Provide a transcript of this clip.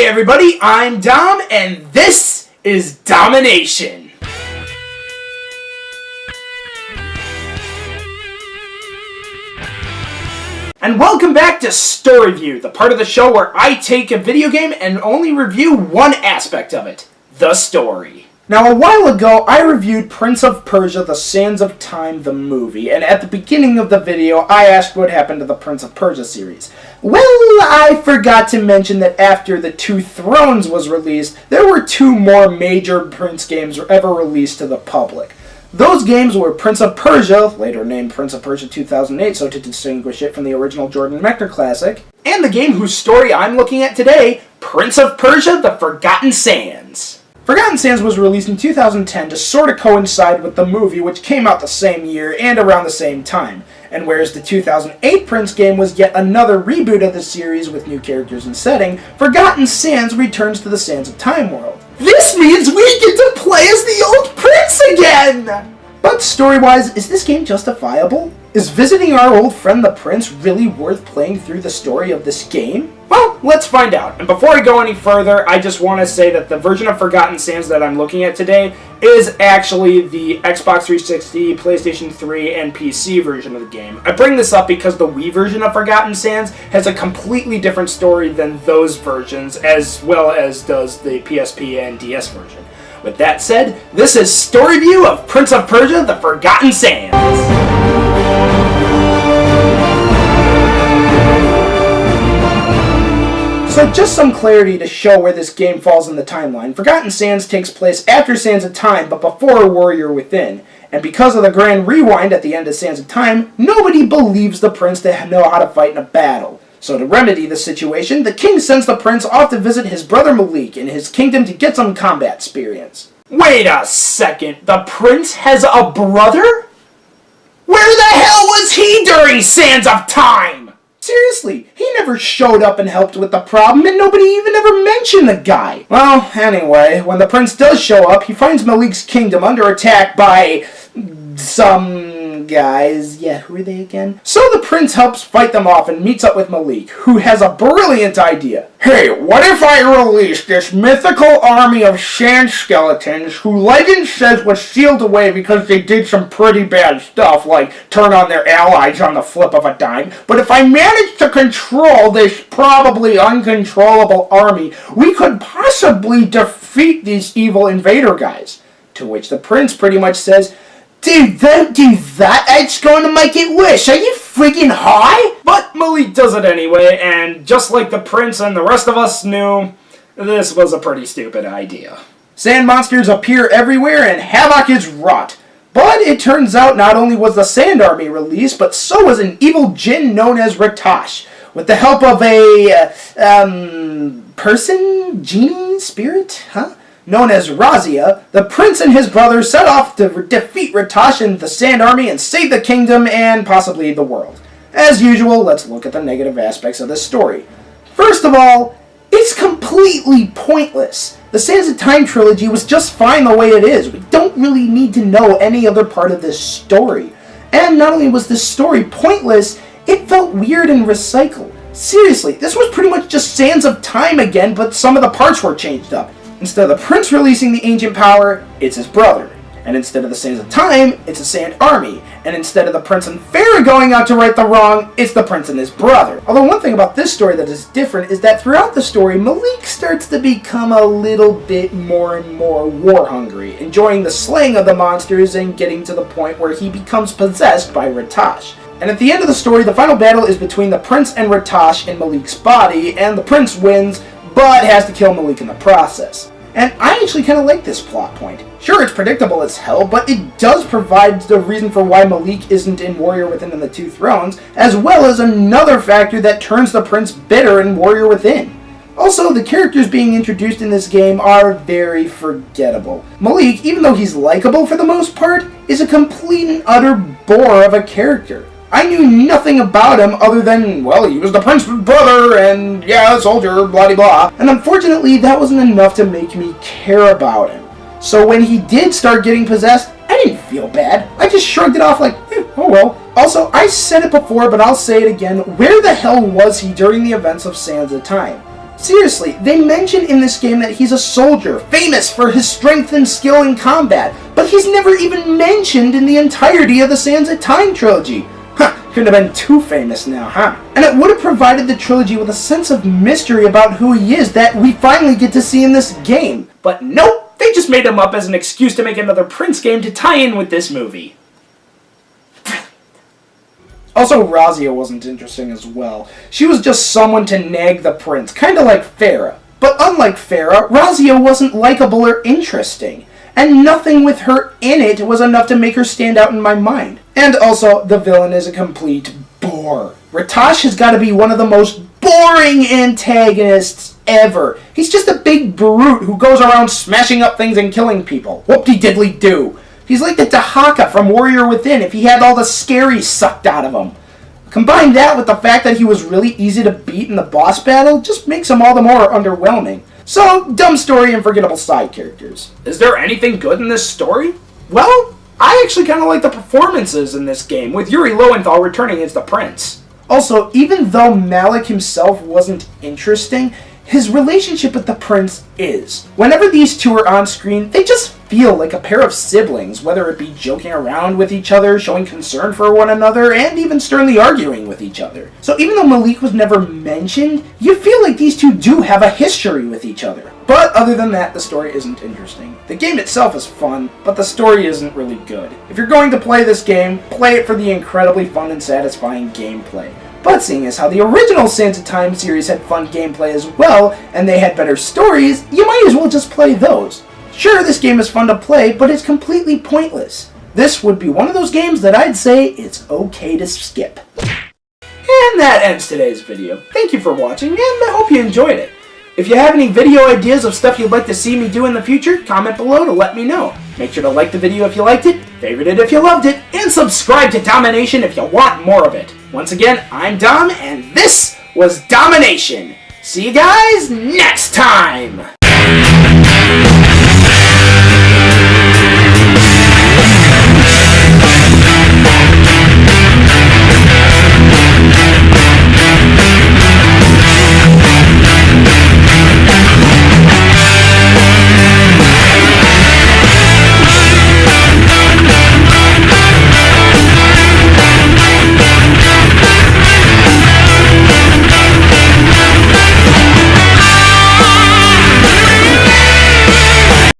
Hey everybody, I'm Dom, and this is Dom-Ination. And welcome back to Storieview, the part of the show where I take a video game and only review one aspect of it, the story. Now, a while ago, I reviewed Prince of Persia, The Sands of Time, the movie, and at the beginning of the video, I asked what happened to the Prince of Persia series. Well, I forgot to mention that after The Two Thrones was released, there were two more major Prince games ever released to the public. Those games were Prince of Persia, later named Prince of Persia 2008, so to distinguish it from the original Jordan Mechner classic, and the game whose story I'm looking at today, Prince of Persia, The Forgotten Sands. Forgotten Sands was released in 2010 to sort of coincide with the movie, which came out the same year and around the same time. And whereas the 2008 Prince game was yet another reboot of the series with new characters and setting, Forgotten Sands returns to the Sands of Time world. This means we get to play as the old prince again! But story-wise, is this game justifiable? Is visiting our old friend the prince really worth playing through the story of this game? Well, let's find out. And before I go any further, I just want to say that the version of Forgotten Sands that I'm looking at today is actually the Xbox 360, PlayStation 3, and PC version of the game. I bring this up because the Wii version of Forgotten Sands has a completely different story than those versions, as well as does the PSP and DS version. With that said, this is Storieview of Prince of Persia, The Forgotten Sands. So just some clarity to show where this game falls in the timeline. Forgotten Sands takes place after Sands of Time, but before Warrior Within. And because of the grand rewind at the end of Sands of Time, nobody believes the prince to know how to fight in a battle. So to remedy the situation, the king sends the prince off to visit his brother Malik in his kingdom to get some combat experience. Wait a second, the prince has a brother? Where the hell was he during Sands of Time? Seriously, he never showed up and helped with the problem, and nobody even ever mentioned the guy. Well, anyway, when the prince does show up, he finds Malik's kingdom under attack by some guys. Yeah, who are they again? So the prince helps fight them off and meets up with Malik, who has a brilliant idea. Hey, what if I release this mythical army of sand skeletons who legend says was sealed away because they did some pretty bad stuff, like turn on their allies on the flip of a dime, but if I manage to control this probably uncontrollable army, we could possibly defeat these evil invader guys. To which the prince pretty much says, "Dude, don't do that, it's going to make it worse, are you friggin' high?" But Malik does it anyway, and just like the prince and the rest of us knew, this was a pretty stupid idea. Sand monsters appear everywhere and havoc is wrought. But it turns out not only was the Sand Army released, but so was an evil djinn known as Ratash. With the help of a, genie, spirit, known as Razia, the prince and his brother set off to defeat Ratash and the Sand Army and save the kingdom and possibly the world. As usual, let's look at the negative aspects of this story. First of all, it's completely pointless. The Sands of Time trilogy was just fine the way it is. We don't really need to know any other part of this story. And not only was this story pointless, it felt weird and recycled. Seriously, this was pretty much just Sands of Time again, but some of the parts were changed up. Instead of the prince releasing the ancient power, it's his brother. And instead of the Sands of Time, it's a Sand Army. And instead of the prince and Farah going out to right the wrong, it's the prince and his brother. Although one thing about this story that is different is that throughout the story, Malik starts to become a little bit more and more war-hungry, enjoying the slaying of the monsters and getting to the point where he becomes possessed by Ratash. And at the end of the story, the final battle is between the prince and Ratash in Malik's body, and the prince wins, but has to kill Malik in the process. And I actually kind of like this plot point. Sure, it's predictable as hell, but it does provide the reason for why Malik isn't in Warrior Within and the Two Thrones, as well as another factor that turns the prince bitter in Warrior Within. Also, the characters being introduced in this game are very forgettable. Malik, even though he's likable for the most part, is a complete and utter bore of a character. I knew nothing about him other than, well, he was the prince's brother, and yeah, soldier, blah-de-blah. And unfortunately, that wasn't enough to make me care about him. So when he did start getting possessed, I didn't feel bad. I just shrugged it off like, oh well. Also, I said it before, but I'll say it again, where the hell was he during the events of Sands of Time? Seriously, they mention in this game that he's a soldier, famous for his strength and skill in combat, but he's never even mentioned in the entirety of the Sands of Time trilogy. Couldn't have been too famous now, huh? And it would have provided the trilogy with a sense of mystery about who he is that we finally get to see in this game. But nope, they just made him up as an excuse to make another Prince game to tie in with this movie. Also, Razia wasn't interesting as well. She was just someone to nag the prince, kinda like Farah. But unlike Farah, Razia wasn't likable or interesting. And nothing with her in it was enough to make her stand out in my mind. And also, the villain is a complete bore. Ratash has got to be one of the most boring antagonists ever. He's just a big brute who goes around smashing up things and killing people. Whoop-de-diddly-do. He's like the Dahaka from Warrior Within if he had all the scary sucked out of him. Combine that with the fact that he was really easy to beat in the boss battle, just makes him all the more underwhelming. So, dumb story and forgettable side characters. Is there anything good in this story? Well, I actually kind of like the performances in this game, with Yuri Lowenthal returning as the prince. Also, even though Malik himself wasn't interesting, his relationship with the prince is. Whenever these two are on screen, they just feel like a pair of siblings, whether it be joking around with each other, showing concern for one another, and even sternly arguing with each other. So even though Malik was never mentioned, you feel like these two do have a history with each other. But other than that, the story isn't interesting. The game itself is fun, but the story isn't really good. If you're going to play this game, play it for the incredibly fun and satisfying gameplay. But seeing as how the original Sands of Time series had fun gameplay as well, and they had better stories, you might as well just play those. Sure, this game is fun to play, but it's completely pointless. This would be one of those games that I'd say it's okay to skip. And that ends today's video. Thank you for watching, and I hope you enjoyed it. If you have any video ideas of stuff you'd like to see me do in the future, comment below to let me know. Make sure to like the video if you liked it, favorite it if you loved it, and subscribe to Dom-Ination if you want more of it. Once again, I'm Dom, and this was Dom-Ination. See you guys next time!